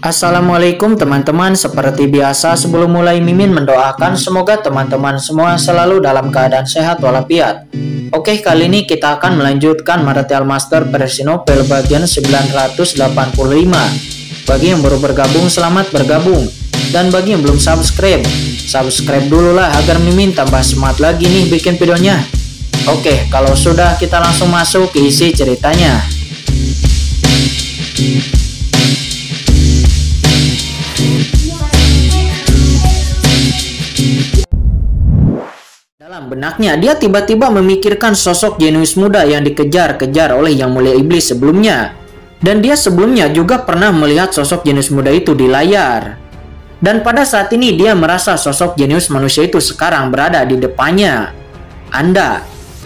Assalamualaikum teman-teman, seperti biasa sebelum mulai Mimin mendoakan semoga teman-teman semua selalu dalam keadaan sehat walafiat. Oke, kali ini kita akan melanjutkan Martial Master versi novel bagian 985. Bagi yang baru bergabung, selamat bergabung. Dan bagi yang belum subscribe dulu lah agar Mimin tambah semangat lagi nih bikin videonya. Oke, kalau sudah kita langsung masuk ke isi ceritanya. Dalam benaknya, dia tiba-tiba memikirkan sosok jenius muda yang dikejar-kejar oleh Yang Mulia Iblis sebelumnya. Dan dia sebelumnya juga pernah melihat sosok jenius muda itu di layar. Dan pada saat ini dia merasa sosok jenius manusia itu sekarang berada di depannya.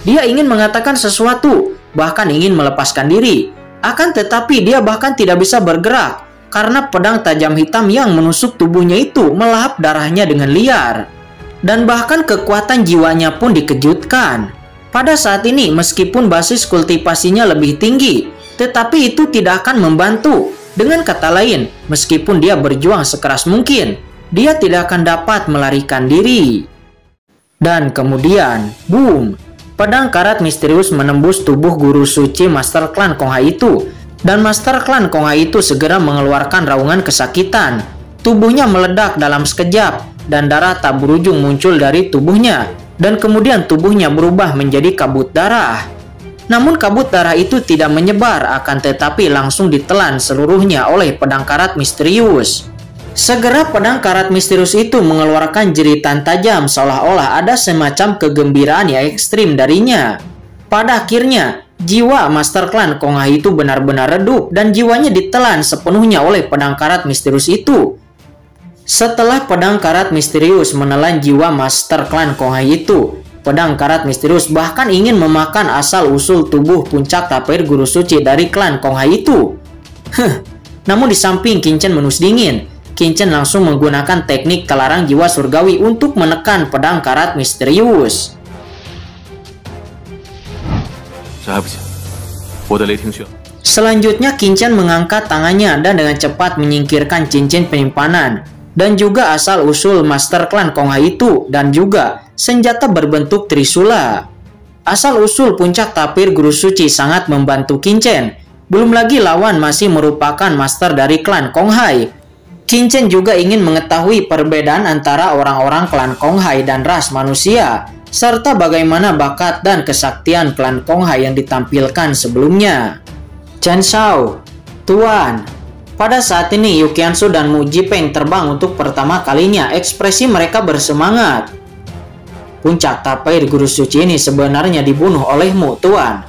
Dia ingin mengatakan sesuatu, bahkan ingin melepaskan diri. Akan tetapi dia bahkan tidak bisa bergerak, karena pedang tajam hitam yang menusuk tubuhnya itu melahap darahnya dengan liar. Dan bahkan kekuatan jiwanya pun dikejutkan. Pada saat ini meskipun basis kultivasinya lebih tinggi, tetapi itu tidak akan membantu. Dengan kata lain, meskipun dia berjuang sekeras mungkin, dia tidak akan dapat melarikan diri. Dan kemudian, boom! Pedang karat misterius menembus tubuh guru suci Master Klan Konghai itu. Dan Master Klan Konghai itu segera mengeluarkan raungan kesakitan. Tubuhnya meledak dalam sekejap, dan darah tak berujung muncul dari tubuhnya. Dan kemudian tubuhnya berubah menjadi kabut darah. Namun kabut darah itu tidak menyebar, akan tetapi langsung ditelan seluruhnya oleh pedang karat misterius. Segera pedang karat misterius itu mengeluarkan jeritan tajam seolah-olah ada semacam kegembiraan yang ekstrim darinya. Pada akhirnya, jiwa Master Klan Konghai itu benar-benar redup dan jiwanya ditelan sepenuhnya oleh pedang karat misterius itu. Setelah pedang karat misterius menelan jiwa Master Klan Konghai itu, pedang karat misterius bahkan ingin memakan asal-usul tubuh puncak tapir guru suci dari klan Konghai itu. Namun di samping Qin Chen menus dingin, Qin Chen langsung menggunakan teknik kelarang jiwa surgawi untuk menekan pedang karat misterius. Selanjutnya Qin Chen mengangkat tangannya dan dengan cepat menyingkirkan cincin penyimpanan dan juga asal-usul Master Klan Konghai itu, dan juga senjata berbentuk trisula. Asal-usul puncak tapir guru suci sangat membantu Qin Chen. Belum lagi lawan masih merupakan master dari klan Konghai. Qin Chen juga ingin mengetahui perbedaan antara orang-orang klan Konghai dan ras manusia, serta bagaimana bakat dan kesaktian klan Konghai yang ditampilkan sebelumnya. Chen Shao, Tuan. Pada saat ini Yu Qiansu dan Mu Jipeng terbang untuk pertama kalinya. Ekspresi mereka bersemangat. Puncak tapir guru suci ini sebenarnya dibunuh olehmu, Tuan.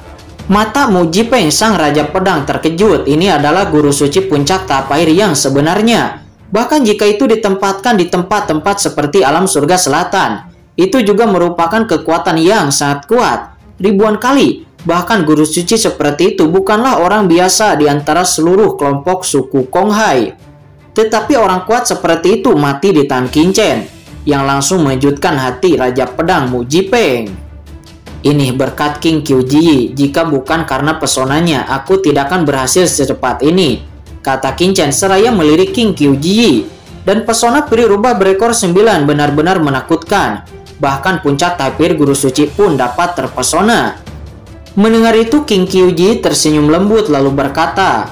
Mata Mu Jipeng sang raja pedang terkejut. Ini adalah guru suci puncak tapir yang sebenarnya. Bahkan jika itu ditempatkan di tempat-tempat seperti alam surga selatan, itu juga merupakan kekuatan yang sangat kuat. Ribuan kali. Bahkan guru suci seperti itu bukanlah orang biasa di antara seluruh kelompok suku Konghai. Tetapi orang kuat seperti itu mati di tangan Qin Chen, yang langsung mengejutkan hati Raja Pedang Mu Jipeng. Ini berkat King Qiuji, jika bukan karena pesonanya, aku tidak akan berhasil secepat ini, kata Qin Chen seraya melirik King Qiuji. Dan pesona peri rubah berekor 9 benar-benar menakutkan. Bahkan puncak tapir guru suci pun dapat terpesona. Mendengar itu King Qiuji tersenyum lembut lalu berkata,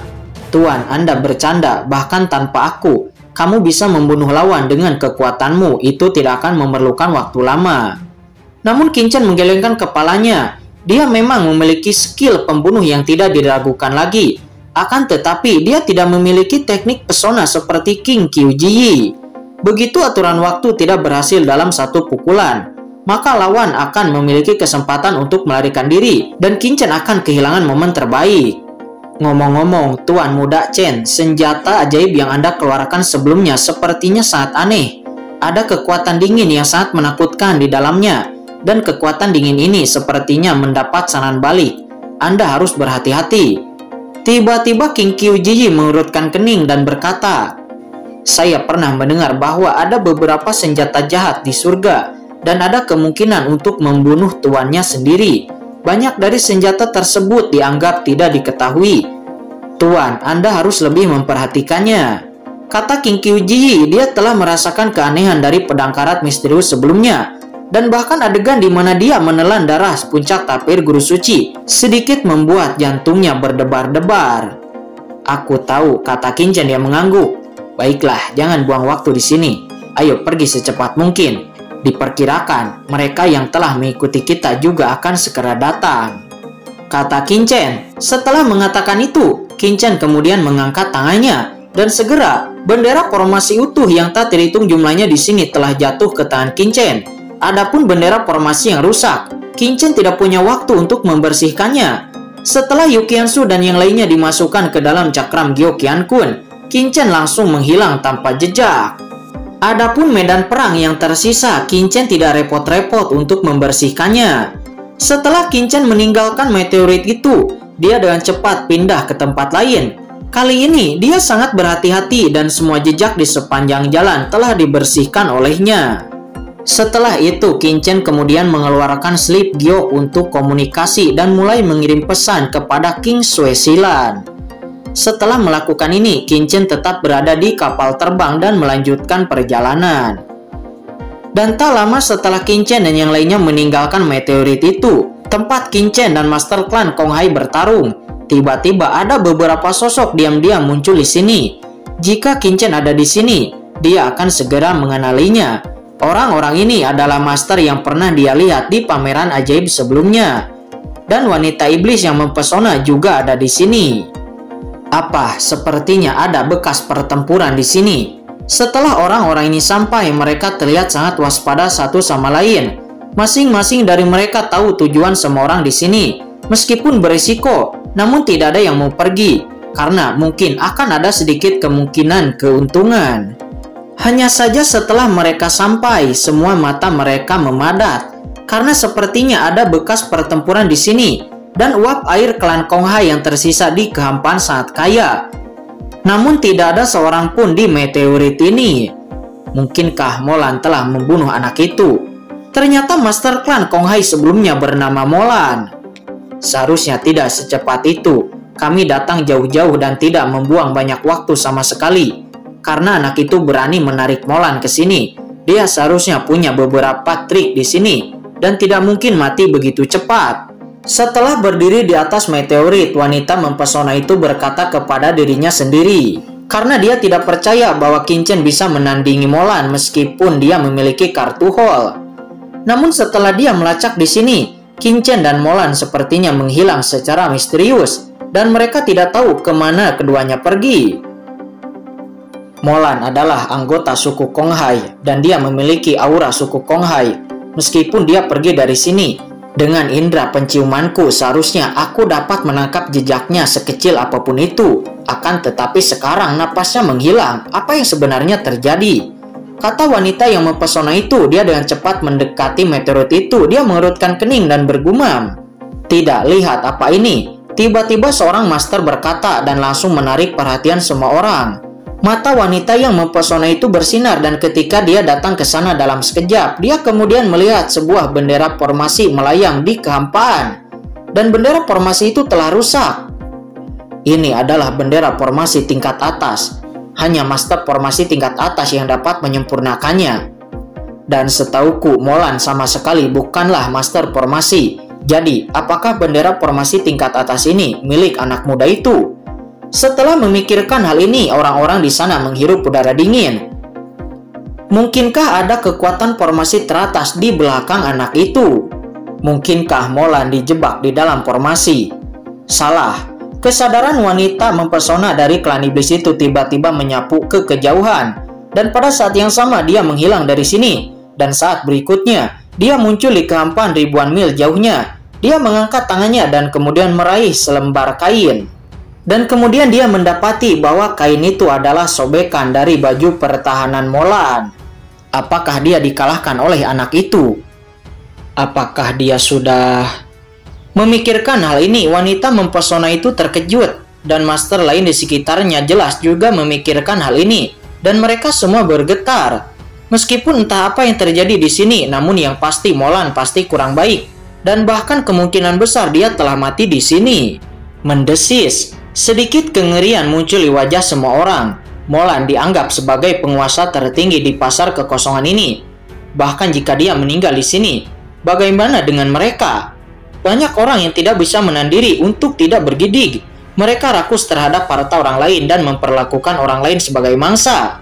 Tuan, Anda bercanda, bahkan tanpa aku, kamu bisa membunuh lawan dengan kekuatanmu, itu tidak akan memerlukan waktu lama. Namun Qin Chen menggelengkan kepalanya, dia memang memiliki skill pembunuh yang tidak diragukan lagi. Akan tetapi dia tidak memiliki teknik pesona seperti King Qiuji. Begitu aturan waktu tidak berhasil dalam satu pukulan, maka lawan akan memiliki kesempatan untuk melarikan diri dan Qin Chen akan kehilangan momen terbaik. Ngomong-ngomong, Tuan Muda Chen, senjata ajaib yang Anda keluarkan sebelumnya sepertinya sangat aneh. Ada kekuatan dingin yang sangat menakutkan di dalamnya, dan kekuatan dingin ini sepertinya mendapat serangan balik. Anda harus berhati-hati. Tiba-tiba King Qiuji mengurutkan kening dan berkata, saya pernah mendengar bahwa ada beberapa senjata jahat di surga, dan ada kemungkinan untuk membunuh tuannya sendiri. Banyak dari senjata tersebut dianggap tidak diketahui. Tuan, Anda harus lebih memperhatikannya. Kata King Kyuji, dia telah merasakan keanehan dari pedang karat misterius sebelumnya. Dan bahkan adegan di mana dia menelan darah puncak tapir guru suci sedikit membuat jantungnya berdebar-debar. Aku tahu, kata Kincen yang mengangguk. Baiklah, jangan buang waktu di sini. Ayo pergi secepat mungkin. Diperkirakan mereka yang telah mengikuti kita juga akan segera datang, kata Kincen. Setelah mengatakan itu, Kincen kemudian mengangkat tangannya dan segera bendera formasi utuh yang tak terhitung jumlahnya di sini telah jatuh ke tangan Kincen. Adapun bendera formasi yang rusak, Kincen tidak punya waktu untuk membersihkannya. Setelah Yukiansu dan yang lainnya dimasukkan ke dalam cakram Gyokiankun, Kincen langsung menghilang tanpa jejak. Adapun medan perang yang tersisa, Kincen tidak repot-repot untuk membersihkannya. Setelah Kincen meninggalkan meteorit itu, dia dengan cepat pindah ke tempat lain. Kali ini, dia sangat berhati-hati dan semua jejak di sepanjang jalan telah dibersihkan olehnya. Setelah itu, Kincen kemudian mengeluarkan slip Gyok untuk komunikasi dan mulai mengirim pesan kepada King Suesilan. Setelah melakukan ini, Kincen tetap berada di kapal terbang dan melanjutkan perjalanan. Dan tak lama setelah Kincen dan yang lainnya meninggalkan meteorit itu, tempat Kincen dan Master Clan Konghai bertarung, tiba-tiba ada beberapa sosok diam-diam muncul di sini. Jika Kincen ada di sini, dia akan segera mengenalinya. Orang-orang ini adalah master yang pernah dia lihat di pameran ajaib sebelumnya. Dan wanita iblis yang mempesona juga ada di sini. Apa, sepertinya ada bekas pertempuran di sini. Setelah orang-orang ini sampai, mereka terlihat sangat waspada satu sama lain. Masing-masing dari mereka tahu tujuan semua orang di sini. Meskipun berisiko, namun tidak ada yang mau pergi, karena mungkin akan ada sedikit kemungkinan keuntungan. Hanya saja setelah mereka sampai, semua mata mereka memadat, karena sepertinya ada bekas pertempuran di sini. Dan uap air klan Konghai yang tersisa di kehampaan sangat kaya. Namun tidak ada seorang pun di meteorit ini. Mungkinkah Molan telah membunuh anak itu? Ternyata Master Clan Konghai sebelumnya bernama Molan. Seharusnya tidak secepat itu. Kami datang jauh-jauh dan tidak membuang banyak waktu sama sekali. Karena anak itu berani menarik Molan ke sini. Dia seharusnya punya beberapa trik di sini dan tidak mungkin mati begitu cepat. Setelah berdiri di atas meteorit, wanita mempesona itu berkata kepada dirinya sendiri, karena dia tidak percaya bahwa Kincen bisa menandingi Molan meskipun dia memiliki kartu Hall. Namun setelah dia melacak di sini, Kincen dan Molan sepertinya menghilang secara misterius dan mereka tidak tahu kemana keduanya pergi. Molan adalah anggota suku Konghai dan dia memiliki aura suku Konghai. Meskipun dia pergi dari sini, dengan indera penciumanku seharusnya aku dapat menangkap jejaknya sekecil apapun itu. Akan tetapi sekarang napasnya menghilang. Apa yang sebenarnya terjadi? Kata wanita yang mempesona itu. Dia dengan cepat mendekati meteorit itu. Dia mengerutkan kening dan bergumam. Tidak, lihat apa ini. Tiba-tiba seorang master berkata dan langsung menarik perhatian semua orang. Mata wanita yang mempesona itu bersinar dan ketika dia datang ke sana dalam sekejap, dia kemudian melihat sebuah bendera formasi melayang di kehampaan. Dan bendera formasi itu telah rusak. Ini adalah bendera formasi tingkat atas. Hanya master formasi tingkat atas yang dapat menyempurnakannya. Dan setauku, Molan sama sekali bukanlah master formasi. Jadi, apakah bendera formasi tingkat atas ini milik anak muda itu? Setelah memikirkan hal ini, orang-orang di sana menghirup udara dingin. Mungkinkah ada kekuatan formasi teratas di belakang anak itu? Mungkinkah Molan dijebak di dalam formasi? Salah. Kesadaran wanita mempesona dari klan iblis itu tiba-tiba menyapu ke kejauhan. Dan pada saat yang sama dia menghilang dari sini. Dan saat berikutnya, dia muncul di kehampaan ribuan mil jauhnya. Dia mengangkat tangannya dan kemudian meraih selembar kain. Dan kemudian dia mendapati bahwa kain itu adalah sobekan dari baju pertahanan Molan. Apakah dia dikalahkan oleh anak itu? Apakah dia sudah... Memikirkan hal ini, wanita mempesona itu terkejut. Dan master lain di sekitarnya jelas juga memikirkan hal ini. Dan mereka semua bergetar. Meskipun entah apa yang terjadi di sini, namun yang pasti Molan pasti kurang baik. Dan bahkan kemungkinan besar dia telah mati di sini. Mendesis. Sedikit kengerian muncul di wajah semua orang. Molan dianggap sebagai penguasa tertinggi di pasar kekosongan ini. Bahkan jika dia meninggal di sini, bagaimana dengan mereka? Banyak orang yang tidak bisa menahan diri untuk tidak bergidik. Mereka rakus terhadap harta orang lain dan memperlakukan orang lain sebagai mangsa.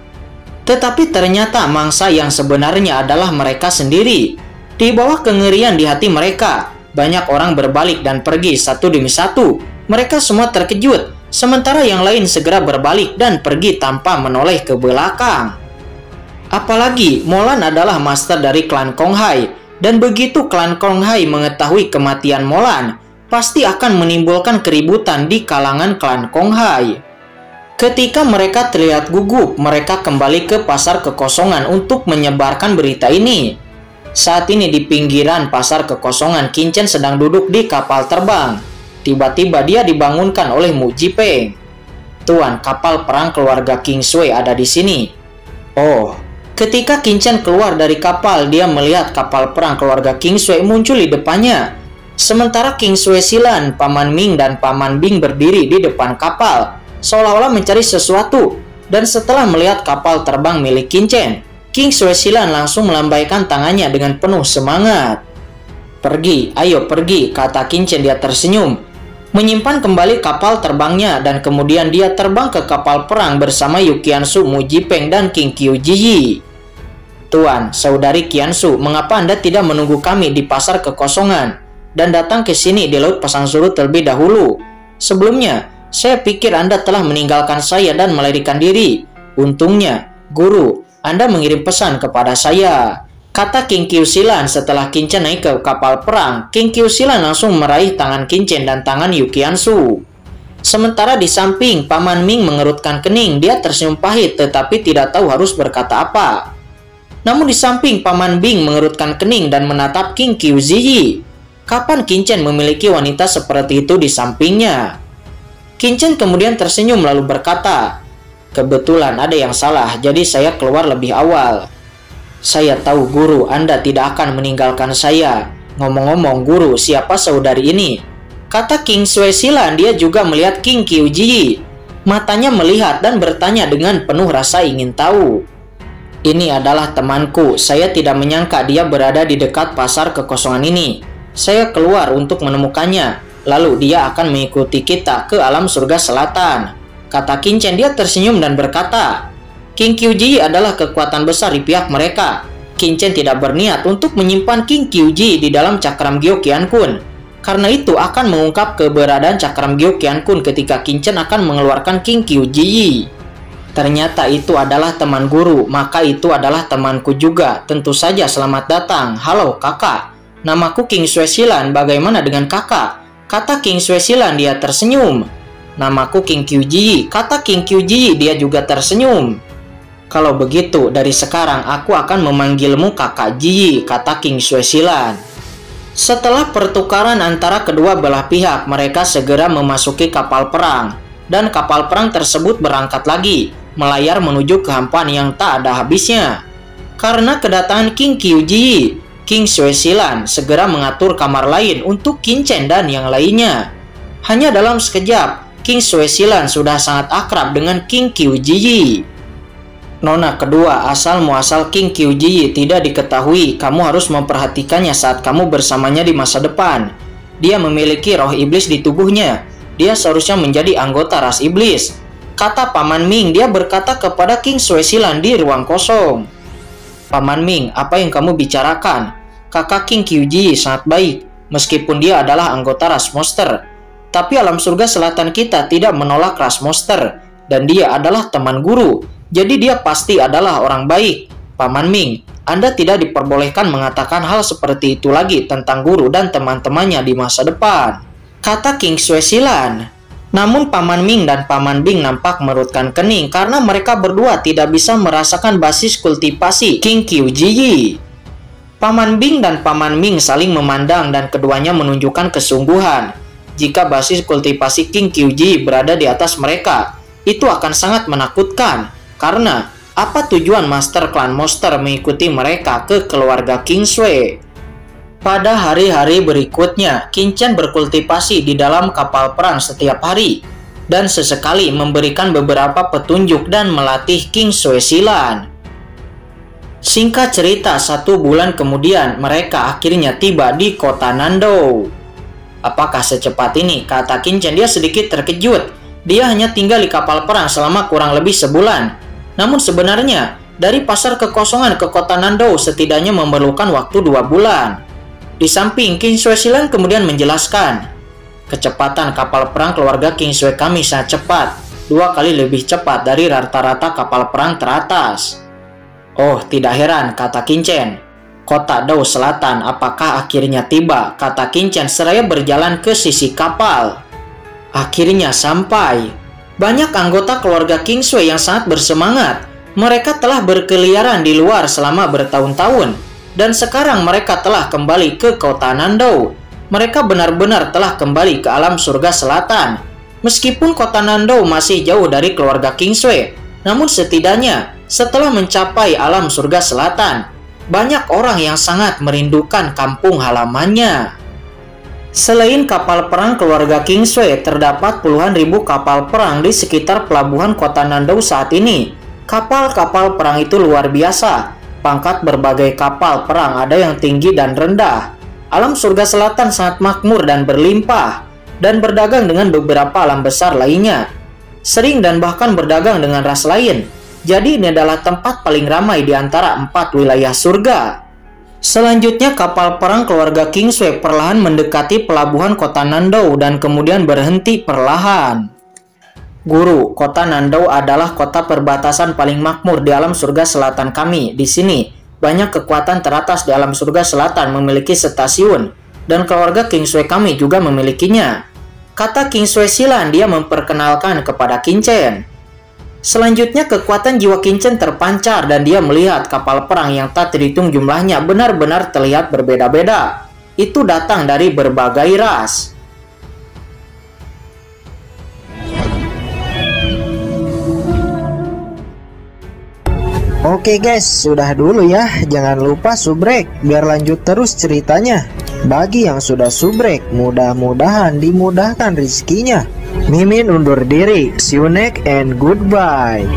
Tetapi ternyata mangsa yang sebenarnya adalah mereka sendiri. Di bawah kengerian di hati mereka, banyak orang berbalik dan pergi satu demi satu. Mereka semua terkejut, sementara yang lain segera berbalik dan pergi tanpa menoleh ke belakang. Apalagi Molan adalah master dari klan Konghai, dan begitu klan Konghai mengetahui kematian Molan, pasti akan menimbulkan keributan di kalangan klan Konghai. Ketika mereka terlihat gugup, mereka kembali ke pasar kekosongan untuk menyebarkan berita ini. Saat ini di pinggiran pasar kekosongan, Qin Chen sedang duduk di kapal terbang. Tiba-tiba dia dibangunkan oleh Mu Jipeng. "Tuan, kapal perang keluarga King Sui ada di sini." Oh, ketika Qin Chen keluar dari kapal, dia melihat kapal perang keluarga King Sui muncul di depannya. Sementara King Sui Silan, Paman Ming, dan Paman Bing berdiri di depan kapal, seolah-olah mencari sesuatu. Dan setelah melihat kapal terbang milik Qin Chen, King Sui Silan langsung melambaikan tangannya dengan penuh semangat. "Pergi, ayo pergi," kata Qin Chen. Dia tersenyum, menyimpan kembali kapal terbangnya, dan kemudian dia terbang ke kapal perang bersama Yu Qiansu, Mu Jipeng, dan King Qiu Jiyi. "Tuan, saudari Qiansu, mengapa Anda tidak menunggu kami di pasar kekosongan dan datang ke sini di Laut Pasang Surut terlebih dahulu? Sebelumnya, saya pikir Anda telah meninggalkan saya dan melarikan diri. Untungnya, Guru, Anda mengirim pesan kepada saya," kata King Qiu Silan. Setelah Qin Chen naik ke kapal perang, King Qiu Silan langsung meraih tangan Qin Chen dan tangan Yu Qiansu. Sementara di samping, Paman Ming mengerutkan kening. Dia tersenyum pahit tetapi tidak tahu harus berkata apa. Namun di samping, Paman Bing mengerutkan kening dan menatap King Qiu Ziyi. Kapan Qin Chen memiliki wanita seperti itu di sampingnya? Qin Chen kemudian tersenyum lalu berkata, "Kebetulan ada yang salah, jadi saya keluar lebih awal." "Saya tahu, Guru, Anda tidak akan meninggalkan saya. Ngomong-ngomong, Guru, siapa saudari ini?" kata King Sui Silan. Dia juga melihat King Qiu Jiyi. Matanya melihat dan bertanya dengan penuh rasa ingin tahu. "Ini adalah temanku. Saya tidak menyangka dia berada di dekat pasar kekosongan ini. Saya keluar untuk menemukannya. Lalu dia akan mengikuti kita ke alam surga selatan," kata Qin Chen. Dia tersenyum dan berkata, "King Qiu Jiyi adalah kekuatan besar di pihak mereka. Qin Chen tidak berniat untuk menyimpan King Qiu Jiyi di dalam cakram Gyo Qian Kun. Karena itu akan mengungkap keberadaan cakram Gyo Qian Kun ketika Qin Chen akan mengeluarkan King Qiu Jiyi. Ternyata itu adalah teman Guru, maka itu adalah temanku juga. Tentu saja selamat datang. Halo kakak, namaku King Sui Silan. Bagaimana dengan kakak?" kata King Sui Silan. Dia tersenyum. "Namaku King Qiu Jiyi," kata King Qiu Jiyi. Dia juga tersenyum. "Kalau begitu, dari sekarang aku akan memanggilmu kakak Jiyi," kata King Sui Silan. Setelah pertukaran antara kedua belah pihak, mereka segera memasuki kapal perang. Dan kapal perang tersebut berangkat lagi, melayar menuju kehampaan yang tak ada habisnya. Karena kedatangan King Qiu Jiyi, King Sui Silan segera mengatur kamar lain untuk Qin Chen dan yang lainnya. Hanya dalam sekejap, King Sui Silan sudah sangat akrab dengan King Qiu Jiyi. "Nona kedua, asal muasal King Qiu Jiyi tidak diketahui. Kamu harus memperhatikannya saat kamu bersamanya di masa depan. Dia memiliki roh iblis di tubuhnya. Dia seharusnya menjadi anggota ras iblis," kata Paman Ming. Dia berkata kepada King Sui Silan di ruang kosong. "Paman Ming, apa yang kamu bicarakan? Kakak King Qiu Jiyi sangat baik, meskipun dia adalah anggota ras monster. Tapi alam surga selatan kita tidak menolak ras monster, dan dia adalah teman Guru. Jadi dia pasti adalah orang baik. Paman Ming, Anda tidak diperbolehkan mengatakan hal seperti itu lagi tentang Guru dan teman-temannya di masa depan," kata King Sui Silan. Namun Paman Ming dan Paman Bing nampak merutkan kening karena mereka berdua tidak bisa merasakan basis kultivasi King Qiu Jiyi. Paman Bing dan Paman Ming saling memandang dan keduanya menunjukkan kesungguhan. Jika basis kultivasi King Qiu Jiyi berada di atas mereka, itu akan sangat menakutkan. Karena apa tujuan Master Klan Monster mengikuti mereka ke keluarga King Sui? Pada hari-hari berikutnya, Qin Chen berkultivasi di dalam kapal perang setiap hari. dan sesekali memberikan beberapa petunjuk dan melatih King Sui silat. Singkat cerita, 1 bulan kemudian mereka akhirnya tiba di kota Nandou. Apakah secepat ini? Kata Qin Chen. Dia sedikit terkejut. Dia hanya tinggal di kapal perang selama kurang lebih sebulan. Namun sebenarnya dari pasar kekosongan ke kota Nandou setidaknya memerlukan waktu 2 bulan. Di samping, King Sui silat kemudian menjelaskan, kecepatan kapal perang keluarga King Sui kami sangat cepat, 2 kali lebih cepat dari rata-rata kapal perang teratas. Oh, tidak heran, kata Qin Chen. Kota Dou Selatan apakah akhirnya tiba? Kata Qin Chen seraya berjalan ke sisi kapal. Akhirnya sampai. Banyak anggota keluarga King Sui yang sangat bersemangat. Mereka telah berkeliaran di luar selama bertahun-tahun. Dan sekarang mereka telah kembali ke kota Nandou. Mereka benar-benar telah kembali ke alam surga selatan. Meskipun kota Nandou masih jauh dari keluarga King Sui, namun setidaknya setelah mencapai alam surga selatan, banyak orang yang sangat merindukan kampung halamannya. Selain kapal perang keluarga King Sui, terdapat puluhan ribu kapal perang di sekitar pelabuhan kota Nandou saat ini. Kapal-kapal perang itu luar biasa. Pangkat berbagai kapal perang ada yang tinggi dan rendah. Alam surga selatan sangat makmur dan berlimpah, dan berdagang dengan beberapa alam besar lainnya. Sering dan bahkan berdagang dengan ras lain. Jadi ini adalah tempat paling ramai di antara 4 wilayah surga. Selanjutnya kapal perang keluarga King Sui perlahan mendekati pelabuhan kota Nandou dan kemudian berhenti perlahan. Guru, kota Nandou adalah kota perbatasan paling makmur di alam surga selatan kami. Di sini, banyak kekuatan teratas di alam surga selatan memiliki stasiun, dan keluarga King Sui kami juga memilikinya. Kata King Sui silat, dia memperkenalkan kepada Qin Chen. Selanjutnya kekuatan jiwa Qin Chen terpancar dan dia melihat kapal perang yang tak terhitung jumlahnya benar-benar terlihat berbeda-beda. Itu datang dari berbagai ras. Oke guys, sudah dulu ya. Jangan lupa subrek biar lanjut terus ceritanya. Bagi yang sudah subrek, mudah-mudahan dimudahkan rezekinya. Mimin undur diri. See you next and goodbye.